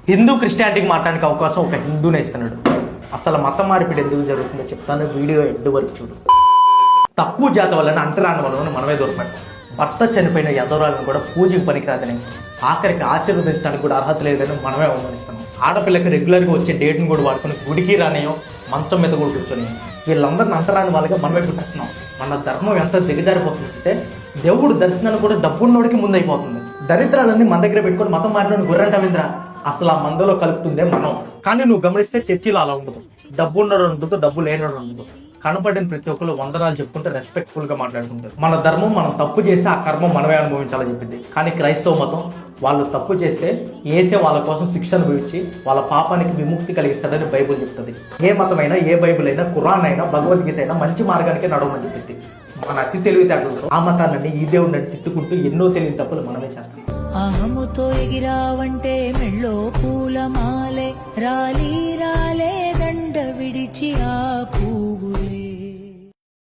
హిందూ క్రిస్టియానిటీకి మాట్లాడడానికి అవకాశం ఒక హిందూనే ఇస్తున్నాడు. అసలు మత మార్పిడి ఎందుకు జరుగుతుందో చెప్తాను, వీడియో ఎండ్ వరకు చూడు. తక్కువ జాతి వలన అంటరాని వలన మనమే దొరకబడతాం. భర్త చనిపోయిన యదోరాలను కూడా పూజకి పనికిరాదని, ఆఖరికి ఆశీర్వదించడానికి కూడా అర్హత లేదని మనమే అవమానిస్తున్నాం. ఆడపిల్లకి రెగ్యులర్గా వచ్చే డేట్ని కూడా వాడుకొని గుడికి రానియో, మంచం మీద కూడా కూర్చొని వీళ్ళందరిని అంటరాని వాళ్ళగా మనమే పుట్టిస్తున్నాం. మన ధర్మం ఎంత దిగజారిపోతుందంటే దేవుడు దర్శనాన్ని కూడా డబ్బున్నోడికి ముందైపోతుంది. దరిద్రాలన్నీ మన దగ్గర పెట్టుకొని మతం మారిన గుర్రంటవింద్ర అసలు ఆ మందులో కలుపుతుందే మనం. కానీ నువ్వు గమనిస్తే చర్చిలో అలా ఉండదు. డబ్బు ఉండడం ఉండదు, డబ్బు లేనడం ఉండదు. కనపడిన ప్రతి ఒక్కరు వందనాలు చెప్పుకుంటే రెస్పెక్ట్ఫుల్ గా మాట్లాడుకుంటారు. మన ధర్మం మనం తప్పు చేస్తే ఆ కర్మం మనమే అనుభవించాలని చెప్పింది. కానీ క్రైస్తవ మతం వాళ్ళు తప్పు చేస్తే ఏసే వాళ్ళ కోసం శిక్ష అనుభవించి వాళ్ళ పాపానికి విముక్తి కలిగిస్తాడని బైబుల్ చెప్తుంది. ఏ మతమైనా, ఏ బైబుల్ అయినా, ఖురాన్ అయినా, భగవద్గీత అయినా మంచి మార్గానికి నడవమని చెప్పింది. మన అతి తెలివితేటలతో ఆ మతాన్ని, ఈ దేవుడిని తిట్టుకుంటూ ఎన్నో తెలియని తప్పులు మనమే చేస్తాం. అహముతో ఎగిరావంటే మెళ్ళో పూలమాలే రాలే